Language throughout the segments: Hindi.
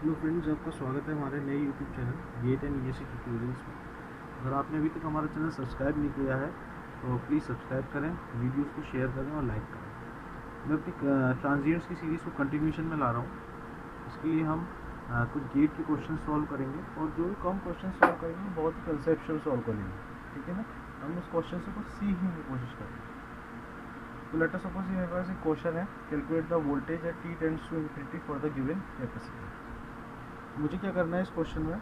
हेलो फ्रेंड्स, आपका स्वागत है हमारे नए YouTube channel gate and ESC tutorials में। अगर आपने अभी तक हमारा चैनल सब्सक्राइब नहीं किया है तो प्लीज़ सब्सक्राइब करें, वीडियोस को शेयर करें और लाइक करें। मैं अपनी ट्रांजिएंट्स की सीरीज़ को कंटिन्यूशन में ला रहा हूँ। इसके लिए हम कुछ गेट के क्वेश्चन सॉल्व करेंगे और जो भी कम क्वेश्चन सॉल्व करेंगे बहुत ही कंसेप्चुअल सॉल्व करेंगे, ठीक है ना। हम उस क्वेश्चन से कुछ सीखने की कोशिश करेंगे। तो लेट अस सपोज मेरे पास एक क्वेश्चन है, calculate the voltage at t tends to infinity for the given capacitor. मुझे क्या करना है इस क्वेश्चन में,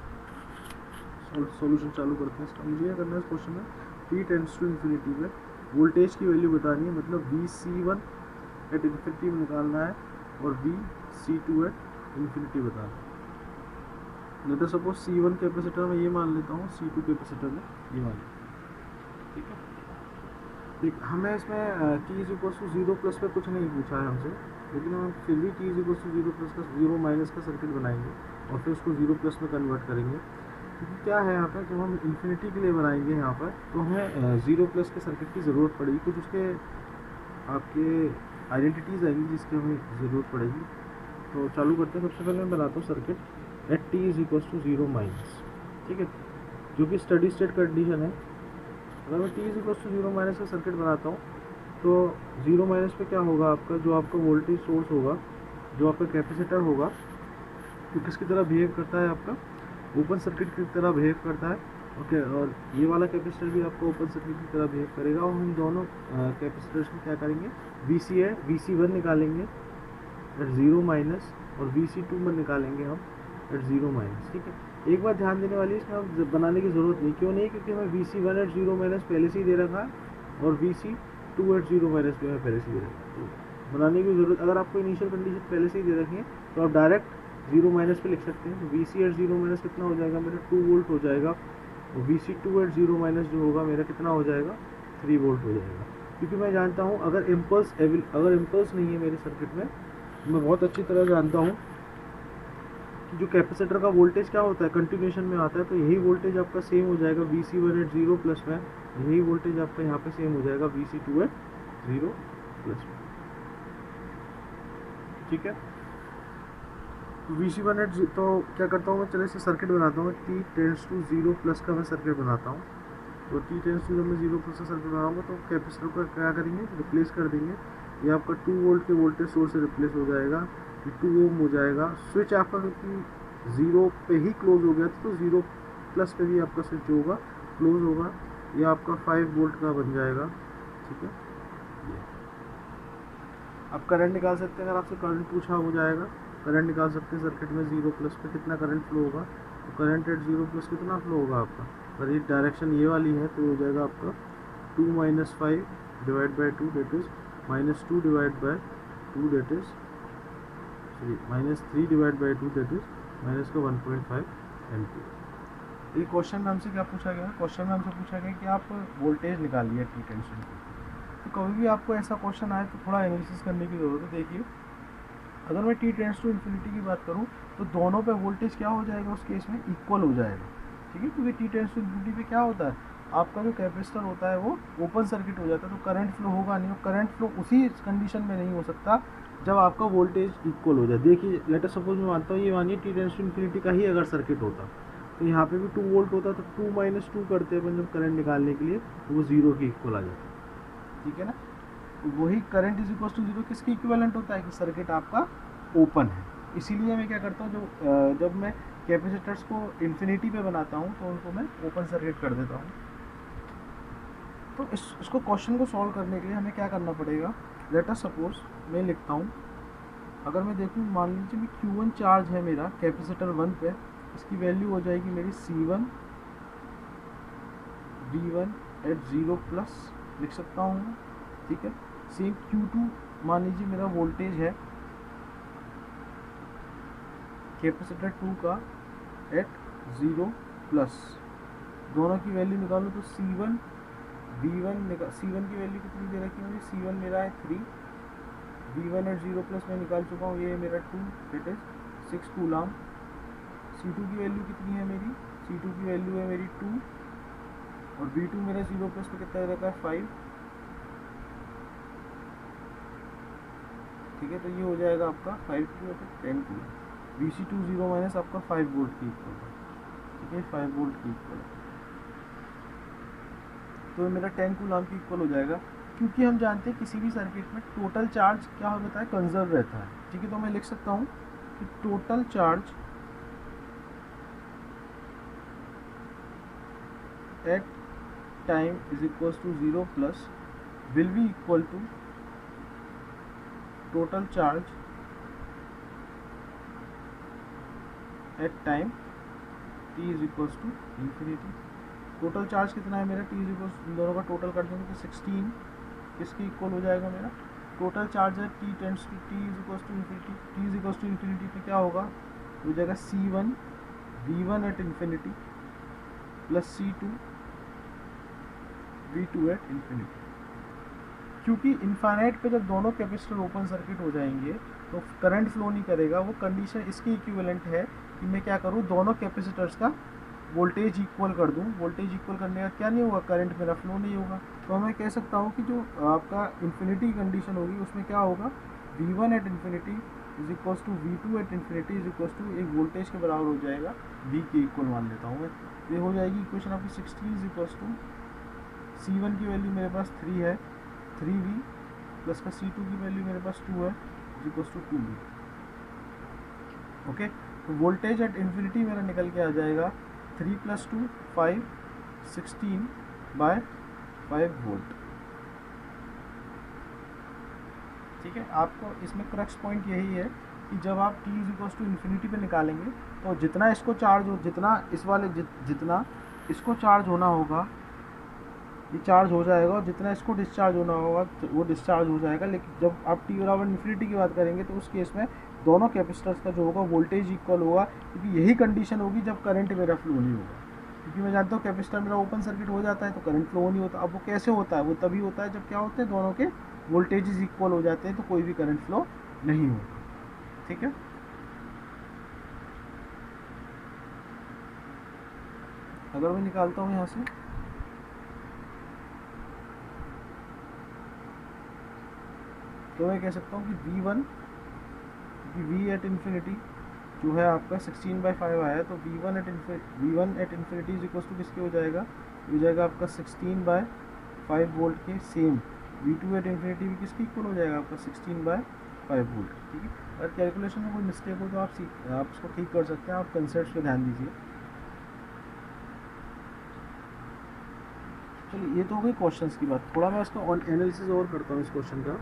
सॉल्यूशन चालू करते हैं इसका। मुझे क्या करना है इस क्वेश्चन में, t टेंड्स टू इन्फिनिटी में वोल्टेज की वैल्यू बतानी है, मतलब VC1 एट इन्फिनिटी में निकालना है और VC2 एट इन्फिनिटी बताना है। Let us suppose C1 capacitor में ये मान लेता हूँ, C2 कैपेसिटर में ये मान लेता हूँ, ठीक है। देख, हमें इसमें t is equal to 0 plus पे कुछ नहीं पूछा है हमसे, लेकिन हम फिर भी t इज इक्वल टू 0 प्लस का 0 माइनस का सर्किट बनाएंगे और फिर उसको 0 प्लस में कन्वर्ट करेंगे। क्योंकि क्या है यहाँ पर, जब हम इन्फिनिटी के लिए बनाएंगे यहाँ पर तो हमें 0 प्लस के सर्किट की ज़रूरत पड़ेगी। कुछ उसके आपके आइडेंटिटीज़ आएंगी जिसकी हमें ज़रूरत पड़ेगी। तो चालू करते हैं। सबसे पहले मैं बनाता हूँ circuit at t is equal to 0 minus, ठीक है, जो कि स्टडी स्टेट कंडीशन है। अगर मैं t is equal to 0 minus का सर्किट बनाता हूँ तो 0 माइनस पे क्या होगा, आपका जो आपका वोल्टेज सोर्स होगा, जो आपका कैपेसिटर होगा, तो किसकी तरह बिहेव करता है, आपका ओपन सर्किट की तरह बिहेव करता है। ओके, और ये वाला कैपेसिटर भी आपका ओपन सर्किट की तरह बिहेव करेगा। और हम दोनों कैपेसिटर्स में क्या करेंगे, VC1 निकालेंगे एट 0 माइनस और VC2 में निकालेंगे हम एट 0 माइनस, ठीक है। एक बात ध्यान देने वाली है, इसमें अब बनाने की ज़रूरत नहीं, क्यों नहीं, क्योंकि हमें VC1 एट 0 माइनस पहले से ही दे रखा है और VC2 एट 0 माइनस भी हमें पहले से ही दे रखा है। तो बनाने की ज़रूरत, अगर आपको इनिशियल कंडीशन पहले से ही दे रखी है तो आप डायरेक्ट 0 माइनस पे लिख सकते हैं। तो VC एट 0 माइनस कितना हो जाएगा मेरा, 2 वोल्ट हो जाएगा। और VC2 एट 0 माइनस जो होगा मेरा कितना हो जाएगा, 3 वोल्ट हो जाएगा। क्योंकि मैं जानता हूँ अगर इम्पल्स नहीं है मेरे सर्किट में, मैं बहुत अच्छी तरह जानता हूँ कि जो कैपेसिटर का वोल्टेज क्या होता है, कंटिन्यूशन में आता है। तो यही वोल्टेज आपका सेम हो जाएगा VC1 एट 0 प्लस में, यही वोल्टेज आपका यहाँ पे सेम हो जाएगा VC2 एट 0 प्लस में, ठीक है। VC1 एट, तो क्या करता हूँ मैं, चले से सर्किट बनाता हूँ। t टेंड्स टू 0 प्लस का मैं सर्किट बनाता हूँ। तो t टेंड्स टू, जब मैं 0 प्लस का सर्किट बनाऊंगा तो कैपेसिटर को क्या करेंगे, रिप्लेस कर देंगे। ये आपका 2 वोल्ट के वोल्टेज सोर्स से रिप्लेस हो जाएगा, 2 ओम हो जाएगा। स्विच आपका क्योंकि 0 पे ही क्लोज हो गया था तो 0 प्लस पे भी आपका स्विच होगा, क्लोज होगा। ये आपका 5 वोल्ट का बन जाएगा, ठीक है। आप करंट निकाल सकते हैं, अगर आपसे करंट पूछा हो जाएगा, करंट निकाल सकते हैं सर्किट में 0 प्लस पे कितना करंट फ्लो होगा। तो करंट एट 0 प्लस कितना फ्लो होगा आपका, अगर ये डायरेक्शन ये वाली है तो हो जाएगा आपका 2 minus 5 divide by 2 that is minus 2 divide by 2 that is minus 3 divide by 2 that is minus का 1.5 एम्पीयर। ये क्वेश्चन में हमसे क्या पूछा गया, क्वेश्चन में हमसे पूछा गया कि आप वोल्टेज निकालिए t टेंशन की। तो कभी भी आपको ऐसा क्वेश्चन आए तो थोड़ा एनालिसिस करने की ज़रूरत है। देखिए, अगर मैं t टेंड्स टू इन्फिनिटी की बात करूं तो दोनों पे वोल्टेज क्या हो जाएगा, उस केस में इक्वल हो जाएगा, ठीक है। क्योंकि t टेंड्स टू इन्फिनिटी पे क्या होता है, आपका जो कैपेसिटर होता है वो ओपन सर्किट हो जाता है, तो करंट फ्लो होगा नहीं। और करंट फ्लो उसी कंडीशन में नहीं हो सकता जब आपका वोल्टेज इक्वल हो जाए। देखिए, लेट अस सपोज मैं मानता हूँ, ये मानिए t टेंड्स टू इन्फिनिटी का ही अगर सर्किट होता तो यहाँ पे भी 2 वोल्ट होता, तो 2 माइनस 2 करते हैं अपन जब करंट निकालने के लिए, तो वो 0 के इक्वल आ जाता, ठीक है ना। वही करंट इज इक्वल टू 0 किसके इक्विवेलेंट होता है कि सर्किट आपका ओपन है। इसीलिए मैं क्या करता हूँ, जब मैं कैपेसिटर्स को इन्फिनिटी पे बनाता हूँ तो उनको मैं ओपन सर्किट कर देता हूँ। तो इसको क्वेश्चन को सॉल्व करने के लिए हमें क्या करना पड़ेगा, लेट अस सपोज मैं लिखता हूँ, अगर मैं देखूँ, मान लीजिए मैं Q1 चार्ज है मेरा कैपेसिटर 1 पे, इसकी वैल्यू हो जाएगी मेरी C1 V1 एट 0 प्लस लिख सकता हूँ, ठीक है। सेम Q2 मान लीजिए मेरा वोल्टेज है कैपेसिटर 2 का एट 0 प्लस, दोनों की वैल्यू निकालूँ तो C1 C1 की वैल्यू कितनी दे रखी है मुझे, C1 मेरा है 3, V1 एट 0 प्लस मैं निकाल चुका हूँ, ये मेरा 2 डेट इज 6 कूलम। C2 की वैल्यू कितनी है मेरी, C2 की वैल्यू है मेरी 2 और V2 मेरा 0 प्लस में कितना दे रखा है 5, ठीक है। तो ये हो जाएगा आपका 5 टू 10 कूलम। Vc20 माइनस आपका 5 वोल्ट की इक्वल है, ठीक है, 5 वोल्ट की इक्वल है, तो मेरा 10 कूलम की इक्वल हो जाएगा। क्योंकि हम जानते हैं किसी भी सर्किट में टोटल चार्ज क्या होता है, कंजर्व रहता है, ठीक है। तो मैं लिख सकता हूँ कि total charge at time is equal to 0 plus will be equal to total charge at time t is equal to infinity. टोटल चार्ज कितना है मेरा, t इज इक्वल, इन दोनों का टोटल कर देंगे तो 16 किसके इक्वल हो जाएगा मेरा, टोटल चार्ज है t tends to t is equal to infinity, t is equal to infinity पे क्या होगा, हो जाएगा C1 V1 at infinity plus C2 V2 at infinity. क्योंकि इनफाइनाइट पे जब दोनों कैपेसिटर ओपन सर्किट हो जाएंगे तो करंट फ्लो नहीं करेगा, वो कंडीशन इसकी इक्विवेलेंट है कि मैं क्या करूँ, दोनों कैपेसिटर्स का वोल्टेज इक्वल कर दूँ। वोल्टेज इक्वल करने का क्या नहीं होगा, करंट मेरा फ्लो नहीं होगा। तो मैं कह सकता हूँ कि जो आपका इन्फिनिटी कंडीशन होगी उसमें क्या होगा, V1 at infinity is equal to V2 at infinity is equal to एक वोल्टेज के बराबर हो जाएगा, V के इक्वल मान लेता हूँ मैं। ये हो जाएगी इक्वेशन आपकी 16 इज इक्वल टू C1 की वैल्यू मेरे पास 3 है, 3V प्लस का C2 की वैल्यू मेरे पास 2 है is equal to 2V। Okay, तो वोल्टेज एट इन्फिनिटी मेरा निकल के आ जाएगा 3 प्लस 2 5 16 बाय 5 वोल्ट। ठीक है, आपको इसमें क्रक्स पॉइंट यही है कि जब आप t is equal to infinity पे निकालेंगे तो जितना इसको चार्ज हो, जितना इस वाले जितना इसको चार्ज होना होगा ये चार्ज हो जाएगा, और जितना इसको डिस्चार्ज होना होगा वो डिस्चार्ज हो जाएगा। लेकिन जब आप t बराबर इन्फिनिटी की बात करेंगे तो उस केस में दोनों कैपेसिटर्स का जो होगा वोल्टेज इक्वल होगा, क्योंकि यही कंडीशन होगी जब करंट मेरा फ्लो नहीं होगा। क्योंकि मैं जानता हूँ कैपेसिटर मेरा ओपन सर्किट हो जाता है तो करंट फ्लो नहीं होता। अब वो कैसे होता है, वो तभी होता है जब क्या होते हैं, दोनों के वोल्टेजेस इक्वल हो जाते हैं, तो कोई भी करंट फ्लो नहीं होगा। ठीक है, अगर मैं निकालता हूँ यहाँ से तो मैं कह सकता हूँ कि V1 कि V एट इन्फिनिटी जो है आपका 16/5 आया, तो V1 at infinity is equal to किसके हो जाएगा, हो जाएगा आपका 16/5 वोल्ट के। सेम V2 एट इन्फिनिटी भी किसके इक्वल हो जाएगा, आपका 16/5 वोल्ट। ठीक है, अगर कैलकुलेशन में कोई मिस्टेक हो तो आप इसको ठीक कर सकते हैं, आप कंसेप्ट पे ध्यान दीजिए। चलिए, ये तो हो गई क्वेश्चंस की बात। थोड़ा मैं इसका एनालिसिस और करता हूँ इस क्वेश्चन का।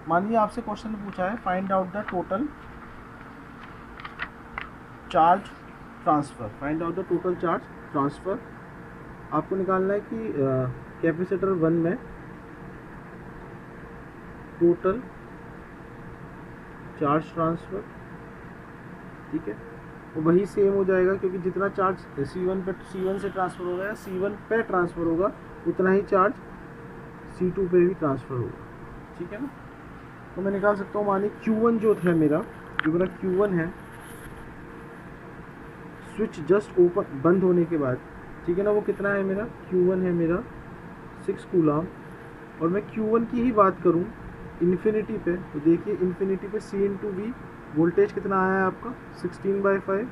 मानिए आपसे क्वेश्चन पूछा है find out the total charge transfer, find out the total charge transfer. आपको निकालना है कि कैपेसिटर 1 में टोटल चार्ज ट्रांसफ़र, ठीक है, वो वही सेम हो जाएगा क्योंकि जितना चार्ज C1 से ट्रांसफ़र हो गया, C1 पे ट्रांसफ़र होगा, उतना ही चार्ज C2 पे भी ट्रांसफ़र होगा। ठीक है ना, तो मैं निकाल सकता हूँ, मानिए Q1 जो था मेरा, जो मेरा Q1 है, स्विच जस्ट ओपन बंद होने के बाद, ठीक है ना, वो कितना है मेरा, Q1 है मेरा 6 कूलम। और मैं Q1 की ही बात करूँ इन्फिनिटी पे, तो देखिए इन्फिनिटी पे C/V वोल्टेज कितना आया है आपका 16/5,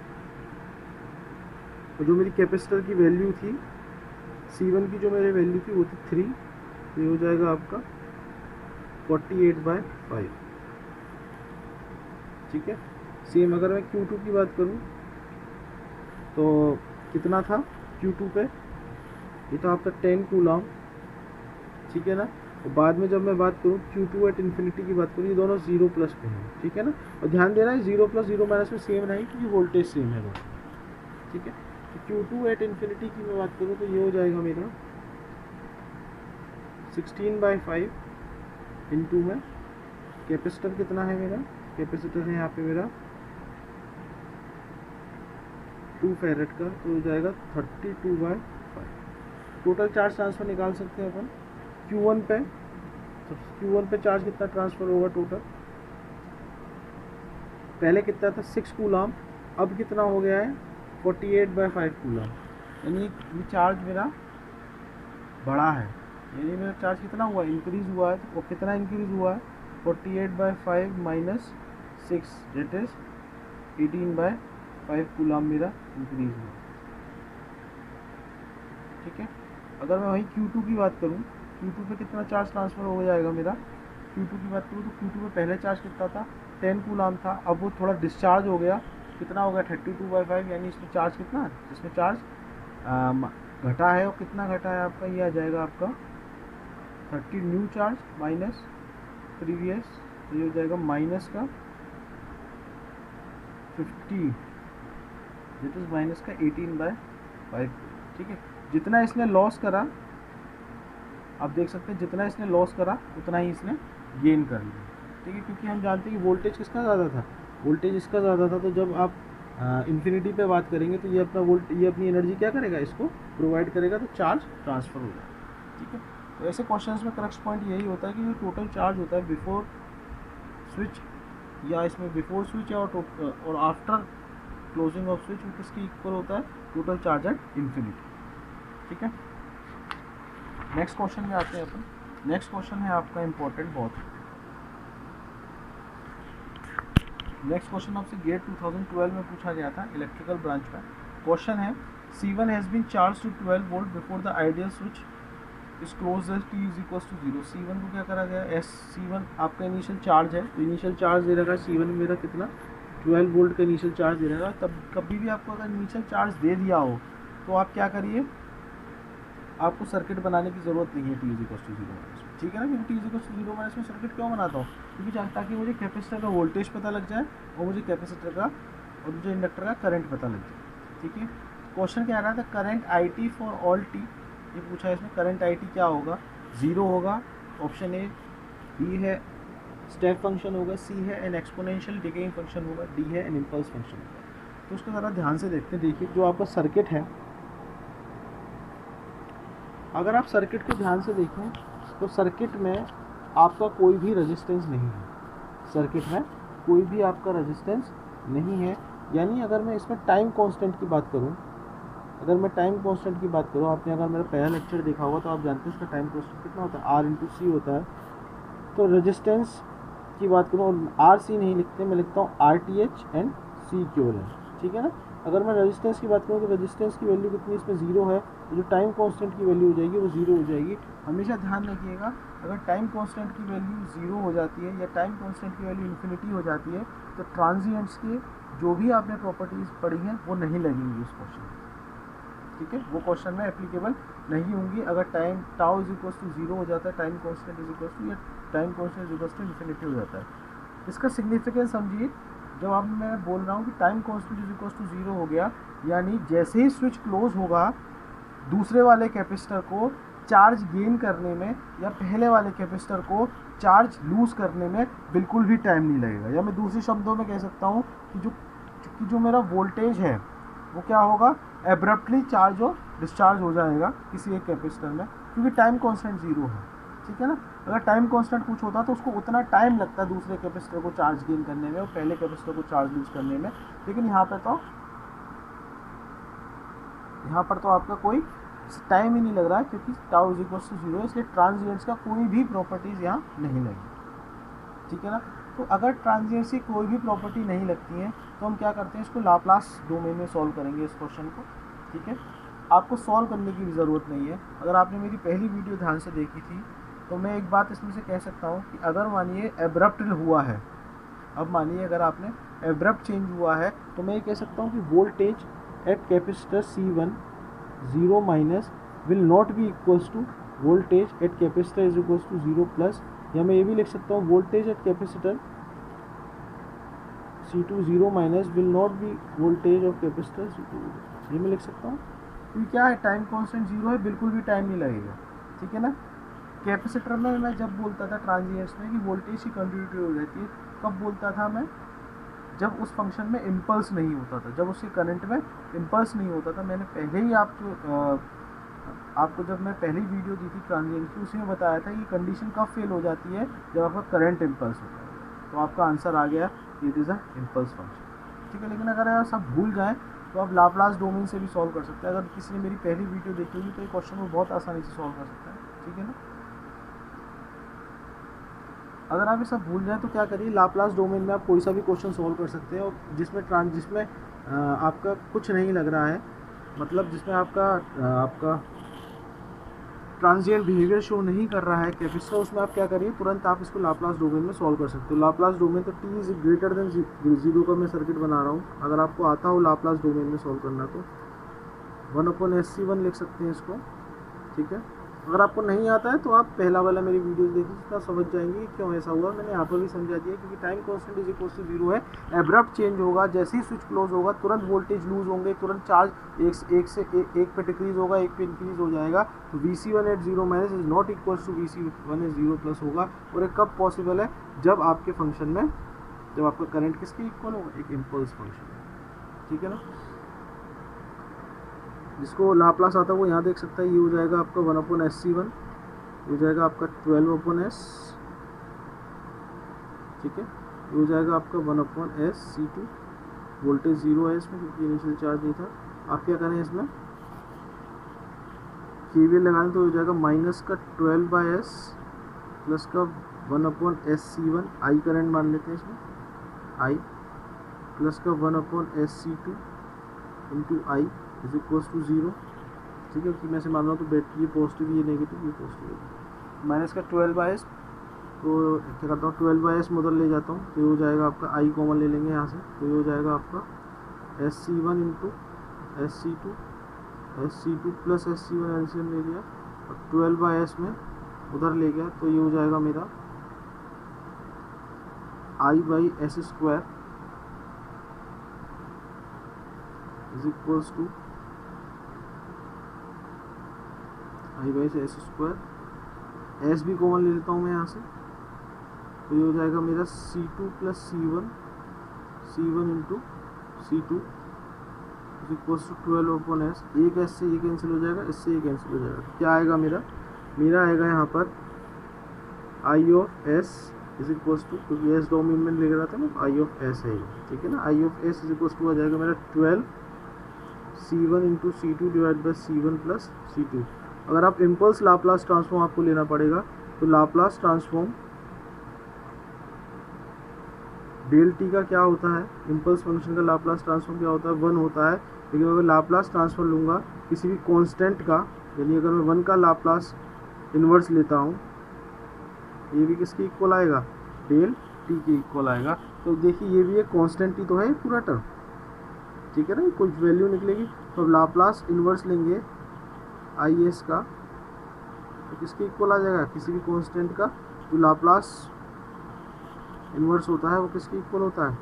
और जो मेरी कैपेसिटर की वैल्यू थी C1 की, जो मेरी वैल्यू थी वो थी 3, तो ये हो जाएगा आपका 48/5। ठीक है, सेम अगर मैं Q2 की बात करूँ तो कितना था Q2 पे, ये तो आपका 10 कूलम। ठीक है ना, और बाद में जब मैं बात करूँ Q2 एट इन्फिनिटी की बात करूँ, ये दोनों 0 प्लस पे हैं। ठीक है ना, और ध्यान देना है 0 प्लस 0 माइनस में सेम नहीं, क्योंकि वोल्टेज सेम है दोनों। ठीक है, तो Q2 एट इन्फिनिटी की मैं बात करूँ तो ये हो जाएगा मेरा 16/5 इंटू में कैपेसिटर कितना है मेरा, कैपेसिटर है यहाँ पे मेरा 2 फैरेड का, तो हो जाएगा 32/5। टोटल चार्ज ट्रांसफ़र निकाल सकते हैं अपन Q1 पे, तो Q1 पे चार्ज कितना ट्रांसफ़र होगा टोटल, पहले कितना था 6 कूलम, अब कितना हो गया है 48/5 कूलम, यानी ये चार्ज मेरा बड़ा है, यानी मेरा चार्ज कितना हुआ, इंक्रीज़ हुआ है। तो कितना इंक्रीज़ हुआ है, 48/5 माइनस 6 दैट इज 18/5 कूलाम मेरा इंक्रीज हुआ। ठीक है, अगर मैं वहीं Q2 की बात करूँ, Q2 पे कितना चार्ज ट्रांसफ़र हो जाएगा मेरा, Q2 की बात करूँ तो Q2 पे पहले चार्ज कितना था, 10 कूलाम था, अब वो थोड़ा डिस्चार्ज हो गया, कितना हो गया 32/5, यानी इसमें चार्ज कितना है, इसमें चार्ज घटा है, और कितना घटा है आपका, ये आ जाएगा आपका 30 न्यू चार्ज माइनस प्रीवियस, तो ये हो जाएगा माइनस का 50, दिट इज़ माइनस का 18/5। ठीक है, जितना इसने लॉस करा, आप देख सकते हैं जितना इसने लॉस करा उतना ही इसने गेन कर लिया। ठीक है, क्योंकि हम जानते हैं कि वोल्टेज किसका ज़्यादा था, वोल्टेज इसका ज़्यादा था, तो जब आप इन्फिनिटी पे बात करेंगे तो ये अपनी एनर्जी क्या करेगा, इसको प्रोवाइड करेगा, तो चार्ज ट्रांसफ़र हो जाएगा। ठीक है, तो ऐसे क्वेश्चंस में क्रक्स पॉइंट यही होता है कि जो टोटल चार्ज होता है बिफोर स्विच, या इसमें बिफोर स्विच और आफ्टर क्लोजिंग ऑफ स्विच, वो किसकी इक्वल होता है, टोटल चार्ज एट इन्फिनिटी। ठीक है, नेक्स्ट क्वेश्चन में आते हैं अपन। नेक्स्ट क्वेश्चन है आपका इम्पोर्टेंट बहुत। नेक्स्ट क्वेश्चन आपसे गेट 2012 में पूछा गया था इलेक्ट्रिकल ब्रांच में। क्वेश्चन है C1 has been charge to 12 volt before the ideal switch is close as t is equal to 0। C1 को क्या करा गया, C1 आपका इनिशियल चार्ज है, तो इनिशियल चार्ज दे रखा है C1 मेरा कितना, 12 वोल्ट का इनिशियल चार्ज दे रखा है। तब कभी भी आपको अगर इनिशियल चार्ज दे दिया हो तो आप क्या करिए, आपको सर्किट बनाने की ज़रूरत नहीं है t इज इक्वल टू 0। ठीक है ना, क्योंकि t इज इक्वल टू 0 में सर्किट क्यों बनाता हूँ, क्योंकि ताकि मुझे कैपेसिटर का वोल्टेज पता लग जाए और मुझे कैपेसिटर का और मुझे इंडक्टर का करंट पता लग जाए। ठीक है, क्वेश्चन क्या आ रहा था, current IT for all t, ये पूछा है इसमें, करंट IT क्या होगा, 0 होगा, ऑप्शन ए, B है स्टेप फंक्शन होगा, C है एन एक्सपोनेंशियल डिकेइंग फंक्शन होगा, D है एन इम्पल्स फंक्शन होगा। तो उसको ज़रा ध्यान से देखते हैं। देखिए जो आपका सर्किट है, अगर आप सर्किट को ध्यान से देखें तो सर्किट में आपका कोई भी रेजिस्टेंस नहीं है, सर्किट में कोई भी आपका रेजिस्टेंस नहीं है। यानी अगर मैं इसमें टाइम कांस्टेंट की बात करूं, अगर मैं टाइम कांस्टेंट की बात करूं, आपने अगर मेरा पहला लेक्चर देखा होगा तो आप जानते हैं इसका टाइम कांस्टेंट कितना होता है, R/C होता है। तो रेजिस्टेंस की बात करूँ, और RC नहीं लिखते, मैं लिखता हूँ RTH एंड C केवल है। ठीक है ना, अगर मैं रेजिस्टेंस की बात करूँ तो रेजिस्टेंस की वैल्यू कितनी, इसमें 0 है, तो जो टाइम कांस्टेंट की वैल्यू हो जाएगी वो 0 हो जाएगी। हमेशा ध्यान रखिएगा, अगर टाइम कांस्टेंट की वैल्यू 0 हो जाती है या टाइम कांस्टेंट की वैल्यू इन्फिनिटी हो जाती है, तो ट्रांजिएंट्स के जो भी आपने प्रॉपर्टीज़ पढ़ी हैं वो नहीं लगेंगी उस क्वेश्चन में। ठीक है, वो क्वेश्चन में एप्लीकेबल नहीं होंगी अगर time tau is equal to 0 हो जाता है, time constant is equal to, या time constant is equal to infinity हो जाता है। इसका सिग्निफिकेंस समझिए, जब आप मैं बोल रहा हूँ कि time constant is equal to 0 हो गया, यानी जैसे ही स्विच क्लोज होगा दूसरे वाले कैपेसिटर को चार्ज गेन करने में या पहले वाले कैपेसिटर को चार्ज लूज करने में बिल्कुल भी टाइम नहीं लगेगा। या मैं दूसरे शब्दों में कह सकता हूँ कि जो मेरा वोल्टेज है वो क्या होगा, एब्रप्टली चार्ज और डिस्चार्ज हो जाएगा किसी एक कैपेसिटर में, क्योंकि टाइम कांस्टेंट 0 है। ठीक है ना, अगर टाइम कांस्टेंट कुछ होता तो उसको उतना टाइम लगता है दूसरे कैपेसिटर को चार्ज गेन करने में और पहले कैपेसिटर को चार्ज लूज करने में, लेकिन यहाँ पर तो आपका कोई टाइम ही नहीं लग रहा है, क्योंकि टाउ इज इक्वल टू 0 है, इसलिए ट्रांजिएंट्स का कोई भी प्रॉपर्टीज़ यहाँ नहीं लगी। ठीक है ना, तो अगर ट्रांजिएंट्स की कोई भी प्रॉपर्टी नहीं लगती है तो हम क्या करते हैं, इसको लाप्लास डोमेन में सॉल्व करेंगे इस क्वेश्चन को। ठीक है, आपको सॉल्व करने की भी ज़रूरत नहीं है। अगर आपने मेरी पहली वीडियो ध्यान से देखी थी तो मैं एक बात इसमें से कह सकता हूँ कि अगर मानिए एब्रप्ट हुआ है, अब मानिए अगर आपने एब्रप्ट चेंज हुआ है, तो मैं ये कह सकता हूँ कि voltage at capacitor C1 0 minus will not be equals to voltage at capacitor is equals to 0 plus, या मैं ये भी लिख सकता हूँ voltage at capacitor C2 0 minus will not be voltage of capacitor C2, ये मैं लिख सकता हूँ। क्योंकि क्या है, टाइम कांस्टेंट 0 है, बिल्कुल भी टाइम नहीं लगेगा। ठीक है ना, कैपेसिटर में मैं जब बोलता था ट्रांजिएंट्स में कि वोल्टेज की कंटिन्यूटी हो जाती है, कब बोलता था मैं, जब उस फंक्शन में इम्पल्स नहीं होता था, जब उसके करंट में इम्पल्स नहीं होता था। मैंने पहले ही आपको जब मैं पहली वीडियो दी थी ट्रांजिएंट की, उसमें बताया था कि कंडीशन कब फेल हो जाती है, जब आपका करंट इम्पल्स होता है। तो आपका आंसर आ गया, it is a impulse function. ठीक है, लेकिन अगर आप सब भूल जाएँ तो आप लाप्लास डोमेन से भी सॉल्व कर सकते हैं। अगर किसी ने मेरी पहली वीडियो देखी होगी तो ये क्वेश्चन को बहुत आसानी से सॉल्व कर सकता है। ठीक है ना, अगर आप ये सब भूल जाए तो क्या करिए, लाप्लास डोमेन में आप कोई सा भी क्वेश्चन सॉल्व कर सकते हैं और जिसमें आपका कुछ नहीं लग रहा है, मतलब जिसमें आपका ट्रांजिएंट बिहेवियर शो नहीं कर रहा है कैपेसिटर, उसमें आप क्या करिए, तुरंत आप इसको लाप्लास डोमेन में सॉल्व कर सकते हो। लाप्लास डोमेन तो t इज ग्रेटर देन 0 का मैं सर्किट बना रहा हूँ। अगर आपको आता हो लाप्लास डोमेन में सॉल्व करना तो 1/SC1 लिख सकते हैं इसको, ठीक है। अगर आपको नहीं आता है तो आप पहला वाला मेरी वीडियो देखिए, जितना समझ जाएंगे कि क्यों ऐसा हुआ। मैंने यहाँ पर भी समझा दिया, क्योंकि time constant is equal to 0 है, एब्रप्ट चेंज होगा, जैसे ही स्विच क्लोज होगा तुरंत वोल्टेज लूज होंगे, तुरंत चार्ज एक पे डिक्रीज होगा, एक पे इंक्रीज हो जाएगा। तो VC1 at 0 minus is not equal to VC1 at 0 plus होगा। और ये कब पॉसिबल है, जब आपके फंक्शन में, जब आपका करंट किसके इक्वल होगा, एक इम्पल्स फंक्शन, ठीक है ना। जिसको लाप्लास आता है वो यहाँ देख सकता है, ये हो जाएगा आपका 1/SC1, हो जाएगा आपका 12/S, ठीक है। ये हो जाएगा आपका 1/SC2, वोल्टेज 0 है इसमें क्योंकि इनिशियल चार्ज नहीं था। आप क्या करें, इसमें KVL लगाएं तो हो जाएगा माइनस का 12/S प्लस का 1/SC1, आई करंट मान लेते हैं इसमें, आई प्लस का 1/SC2 into I is equal to 0, ठीक है। कि मैं से मान रहा हूँ तो बेट ये पॉजिटिव, ये नेगेटिव, ये पॉजिटिव है। माइनस का 12/S, तो क्या करता हूँ 12/S में उधर ले जाता हूँ, तो ये हो जाएगा आपका आई कॉमन ले लेंगे यहाँ से, तो ये हो जाएगा आपका SC1 into SC2 plus SC1 LCM ले लिया और 12/S में उधर ले गया, तो ये हो जाएगा मेरा I/S² is equals to I/S², S भी कॉमन ले लेता हूँ मैं यहाँ से, तो ये हो जाएगा मेरा C2 plus C1 into C2 is equals to 12/S। एक S से ये कैंसिल हो जाएगा, इससे ये कैंसिल हो जाएगा। क्या आएगा मेरा आएगा यहाँ पर I/S इज इक्वल्स टू, क्योंकि S डोमेन में लिख रहा था ना, I/S है, ठीक है ना। I/S इज इक्वल्स टू आ जाएगा मेरा 12C1 into C2 divide by C1 plus C2। अगर आप इम्पल्स लाप्लास ट्रांसफॉर्म आपको लेना पड़ेगा, तो लाप्लास ट्रांसफॉर्म डेल टी का क्या होता है, इम्पल्स फंक्शन का लाप्लास ट्रांसफॉर्म क्या होता है, 1 होता है। लेकिन अगर लाप्लास ट्रांसफॉर्म लूँगा किसी भी कांस्टेंट का, यानी अगर मैं 1 का लाप्लास इन्वर्स लेता हूँ, ये भी किसके इक्वल आएगा, डेल टी के इक्वल आएगा। तो देखिए ये भी एक कांस्टेंट ही तो है पूरा टर्म, ठीक है ना, कुछ वैल्यू निकलेगी। तो लाप्लास इन्वर्स लेंगे IS का, तो किसके इक्वल आ जाएगा, किसी भी कांस्टेंट का जो लाप्लास इन्वर्स होता है वो किसके इक्वल होता है,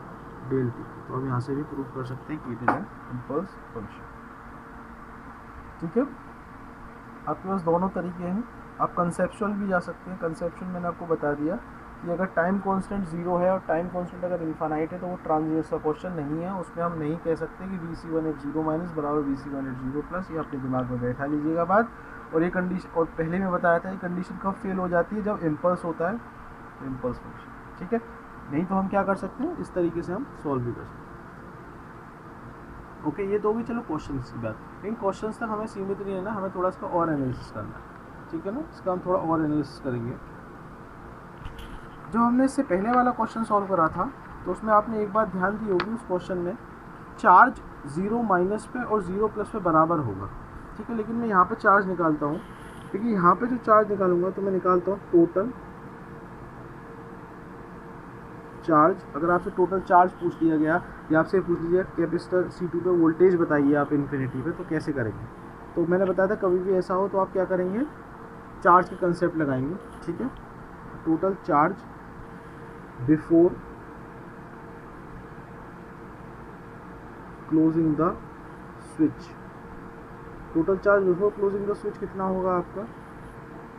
डेल टी। तो हम यहाँ से भी प्रूव कर सकते हैं कि it is an impulse function, ठीक है। आपके पास दोनों तरीके हैं, आप कंसेप्चुअल भी जा सकते हैं। कंसेप्चुअल मैंने आपको बता दिया कि अगर टाइम कांस्टेंट 0 है और टाइम कांस्टेंट अगर इन्फानाइट है तो वो ट्रांजिएंट का क्वेश्चन नहीं है, उसमें हम नहीं कह सकते कि VC1 एट 0 माइनस बराबर VC1 एट 0 प्लस। ये अपने दिमाग में बैठा लीजिएगा बात। और ये कंडीशन, और पहले मैं बताया था, ये कंडीशन कब फेल हो जाती है, जब इम्पल्स होता है, इम्पल्स फंक्शन, ठीक है। नहीं तो हम क्या कर सकते हैं, इस तरीके से हम सॉल्व भी कर सकते हैं। ओके, ये तो भी चलो क्वेश्चन की बात, लेकिन क्वेश्चन तक हमें सीमित नहीं है ना, हमें थोड़ा इसका और एनालिसिस करना है, ठीक है ना। इसका हम थोड़ा और एनालिसिस करेंगे। जो हमने इससे पहले वाला क्वेश्चन सॉल्व करा था, तो उसमें आपने एक बात ध्यान दी होगी, उस क्वेश्चन में चार्ज 0 माइनस पे और 0 प्लस पे बराबर होगा, ठीक है। लेकिन मैं यहाँ पे चार्ज निकालता हूँ, क्योंकि यहाँ पे जो चार्ज निकालूंगा तो मैं निकालता हूँ टोटल चार्ज। अगर आपसे टोटल चार्ज पूछ लिया गया या आपसे पूछ लीजिए कैपेसिटर C2 पे वोल्टेज बताइए आप इन्फिनिटी पे, तो कैसे करेंगे। तो मैंने बताया था कभी भी ऐसा हो तो आप क्या करेंगे, चार्ज के कंसेप्ट लगाएंगे, ठीक है। Total charge before closing the switch, total charge before closing the switch कितना होगा आपका,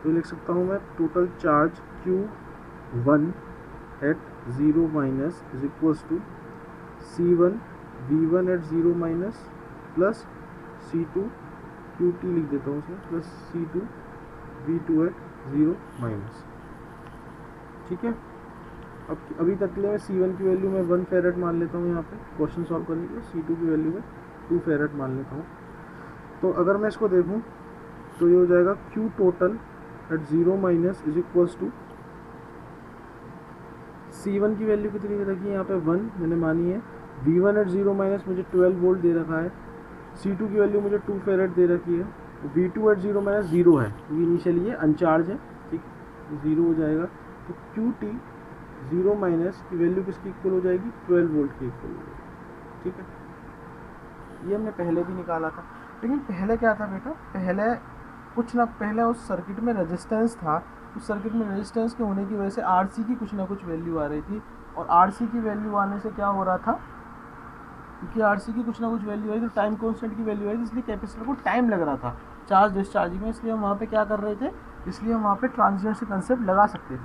तो लिख सकता हूँ मैं total charge Q1 at 0 minus is equals to C1 V1 at 0 minus plus C2 QT लिख देता हूँ उसमें, plus C2 V2 eight 0 minus, ठीक है। अब अभी तक के लिए मैं C1 की वैल्यू में 1 फेरेड मान लेता हूँ, यहाँ पे क्वेश्चन सॉल्व करने के लिए C2 की वैल्यू में 2 फेरेड मान लेता हूँ। तो अगर मैं इसको देखूँ तो ये हो जाएगा Q total at 0 minus is equals to C1 की वैल्यू कितनी रखी है यहाँ पे 1 मैंने मानी है। V1 एट 0 माइनस मुझे 12 वोल्ट दे रखा है। C2 की वैल्यू मुझे 2 फेरेड दे रखी है। V2 एट 0 माइनस 0 है क्योंकि इनिशियली ये अनचार्ज है, ठीक, 0 हो जाएगा। तो QT 0 माइनस की वैल्यू किसकी इक्वल हो जाएगी, 12 वोल्ट की इक्वल हो जाएगी, ठीक है। ये हमने पहले भी निकाला था, लेकिन पहले क्या था बेटा, पहले उस सर्किट में रेजिस्टेंस था, उस सर्किट में रेजिस्टेंस के होने की वजह से RC की कुछ ना कुछ वैल्यू आ रही थी, और RC की वैल्यू आने से क्या हो रहा था, क्योंकि RC की कुछ ना कुछ वैल्यू आई तो टाइम कांस्टेंट की वैल्यू आई, इसलिए कैपेसिटर को टाइम लग रहा था चार्ज डिस्चार्जिंग में, इसलिए हम वहाँ पे क्या कर रहे थे, इसलिए हम वहाँ पे ट्रांजिएंट कंसेप्ट लगा सकते थे,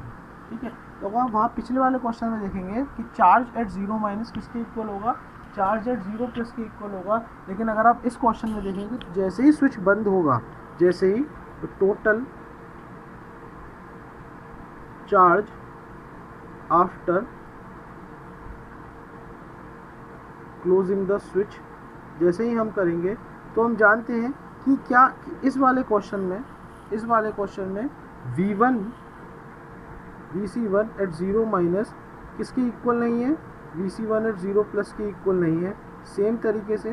ठीक है। तो आप वहाँ पिछले वाले क्वेश्चन में देखेंगे कि चार्ज एट 0 माइनस किसके इक्वल होगा, चार्ज एट 0 प्लस के इक्वल होगा। लेकिन अगर आप इस क्वेश्चन में देखेंगे तो जैसे ही स्विच बंद होगा, जैसे ही तो total charge after closing the switch, जैसे ही हम करेंगे तो हम जानते हैं कि क्या इस वाले क्वेश्चन में VC1 एट 0 माइनस किसकी इक्वल नहीं है, VC1 एट 0 प्लस की इक्वल नहीं है। सेम तरीके से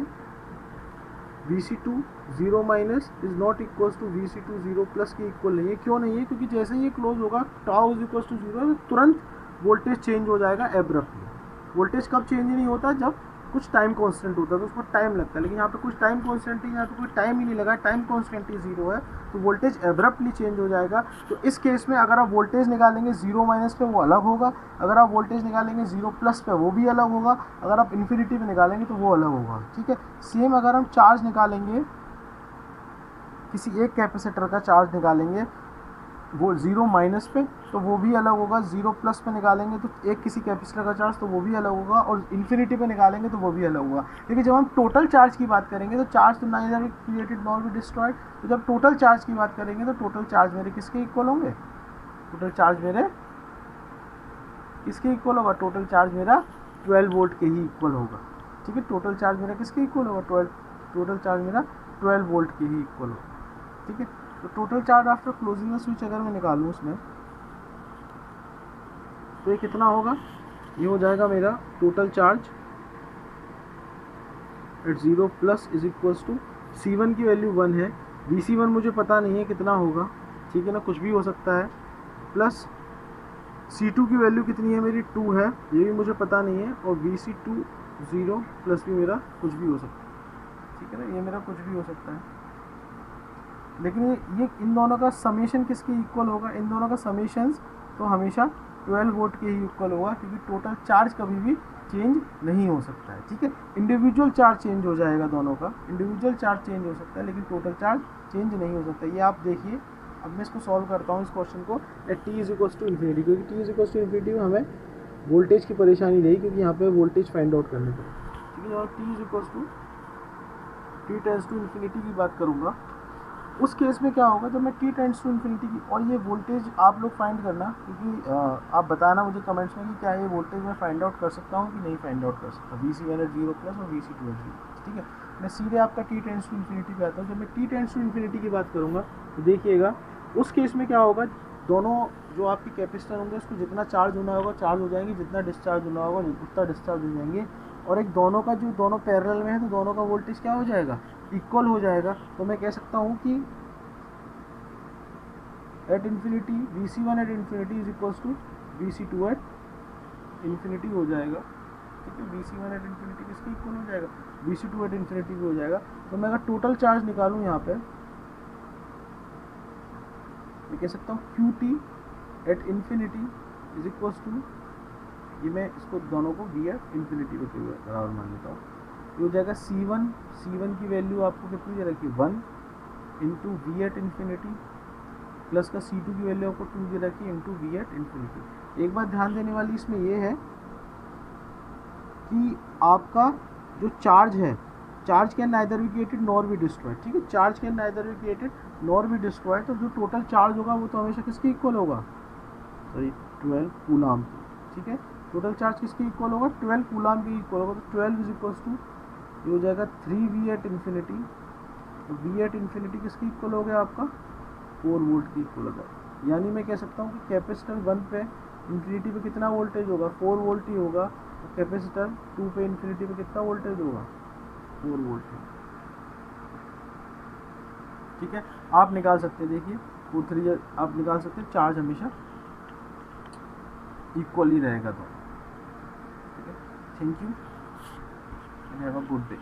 VC2 0 minus is not equal to VC2 0 plus की इक्वल नहीं है। क्यों नहीं है, क्योंकि जैसे ही ये क्लोज होगा टाउ इज इक्वल टू 0 तुरंत वोल्टेज चेंज हो जाएगा एब्रप्टली। वोल्टेज कब चेंज नहीं होता, जब कुछ टाइम कांस्टेंट होता है तो उसको टाइम लगता है, लेकिन यहाँ पे कुछ टाइम कांस्टेंट ही, यहाँ पे कोई टाइम ही नहीं लगा, टाइम कांस्टेंट ही 0 है, तो वोल्टेज एब्रप्टली चेंज हो जाएगा। तो इस केस में अगर आप वोल्टेज निकालेंगे 0 माइनस पे वो अलग होगा, अगर आप वोल्टेज निकालेंगे 0 प्लस पे वो भी अलग होगा, अगर आप इन्फिनिटी पे निकालेंगे तो वो अलग होगा, ठीक है। सेम अगर हम चार्ज निकालेंगे, किसी एक कैपेसिटर का चार्ज निकालेंगे वो 0 माइनस पे तो वो भी अलग होगा, 0 प्लस पे निकालेंगे तो एक किसी कैपेसिटर का चार्ज तो वो भी अलग होगा, और इन्फिनिटी पे निकालेंगे तो वो भी अलग होगा। लेकिन जब हम टोटल चार्ज की बात करेंगे तो चार्ज तो neither be created nor be destroyed, तो जब टोटल चार्ज की बात करेंगे तो टोटल चार्ज मेरे किसके इक्वल होंगे, टोटल चार्ज मेरे किसके इक्वल होगा, टोटल चार्ज मेरा 12 वोल्ट के ही इक्वल होगा, ठीक है। टोटल चार्ज मेरा किसके इक्वल होगा, टोटल चार्ज मेरा 12 वोल्ट के ही इक्वल होगा, ठीक है। तो total charge after closing the switch अगर मैं निकालूँ उसमें तो ये कितना होगा, ये हो जाएगा मेरा total charge at 0 plus is equals to C1 की वैल्यू 1 है, VC1 मुझे पता नहीं है कितना होगा, ठीक है ना, कुछ भी हो सकता है, प्लस C2 की वैल्यू कितनी है मेरी 2 है, ये भी मुझे पता नहीं है, और VC2 0 प्लस भी मेरा कुछ भी हो सकता है, ठीक है ना, ये मेरा कुछ भी हो सकता है। लेकिन ये इन दोनों का समेशन किसके इक्वल होगा, इन दोनों का समेशंस तो हमेशा 12 वोल्ट के ही इक्वल होगा, क्योंकि टोटल चार्ज कभी भी चेंज नहीं हो सकता है, ठीक है। इंडिविजुअल चार्ज चेंज हो जाएगा, दोनों का इंडिविजुअल चार्ज चेंज हो सकता है, लेकिन टोटल चार्ज चेंज नहीं हो सकता। ये आप देखिए, अब मैं इसको सॉल्व करता हूँ इस क्वेश्चन को at t is equals to infinity, क्योंकि t is equals to infinity में हमें वोल्टेज की परेशानी नहीं, क्योंकि यहाँ पे वोल्टेज फाइंड आउट करने को, ठीक है। और t is equals to t tends to infinity की बात करूँगा, उस केस में क्या होगा, जब मैं t टेंड्स टू इन्फिनिटी की, और ये वोल्टेज आप लोग फाइंड करना, क्योंकि आप बताना मुझे कमेंट्स में कि क्या ये वोल्टेज मैं फाइंड आउट कर सकता हूँ कि नहीं फाइंड आउट कर सकता, VC1 एट 0 प्लस और VC2 एट 0, ठीक है। मैं सीधे आपका t टेंड्स टू इन्फिनिटी पे आता हूँ। जब मैं t टेंड्स टू इन्फिनिटी की बात करूँगा तो देखिएगा उस केस में क्या होगा, दोनों जो आपकी कैपेसिटर होंगे उसको जितना चार्ज होना होगा चार्ज हो जाएंगे, जितना डिस्चार्ज होना होगा उतना डिस्चार्ज हो जाएंगे, और एक दोनों का जो दोनों पैरेलल में है तो दोनों का वोल्टेज क्या हो जाएगा, इक्वल हो जाएगा। तो मैं कह सकता हूँ कि at infinity VC1 at infinity is equals to VC2 at infinity हो जाएगा, ठीक है। VC1 एट इन्फिनिटी किसके इक्वल हो जाएगा, VC2 एट इन्फिनिटी भी हो जाएगा। तो मैं अगर टोटल चार्ज निकालूँ यहाँ पे, मैं कह सकता हूँ QT at infinity is equals to, ये मैं इसको दोनों को V एट इन्फिनिटी रखे हुए बराबर मान लेता हूँ, ये हो जाएगा C1 की वैल्यू आपको कितनी दे रखी है 1 into V at infinity, plus का C2 की वैल्यू आपको 2 दे रखी है इंटू V एट इन्फिनिटी। एक बात ध्यान देने वाली इसमें ये है कि आपका जो चार्ज है, charge can neither be created nor be destroyed, ठीक है, charge can neither be created nor be destroyed, तो जो टोटल चार्ज होगा वो तो हमेशा किसके इक्वल होगा, सॉरी 12 कूलाम, ठीक है। टोटल चार्ज किसके इक्वल होगा, 12 कूलाम के इक्वल होगा, तो 12 इज इक्वल्स टू ये हो जाएगा 3V एट इन्फिनिटी, तो V एट इन्फिनिटी किसके इक्वल हो गया आपका 4 वोल्ट की इक्वल होगा। यानी मैं कह सकता हूँ कि कैपेसिटर 1 पे इन्फिनिटी पे कितना वोल्टेज होगा, 4 वोल्ट ही होगा। तो कैपेसिटर 2 पे इन्फिनिटी पे कितना वोल्टेज होगा, 4 वोल्ट। ठीक है, आप निकाल सकते हैं, देखिए 2 3 आप निकाल सकते हैं, चार्ज हमेशा इक्वल ही रहेगा। तो ठीक है, thank you and have a good day.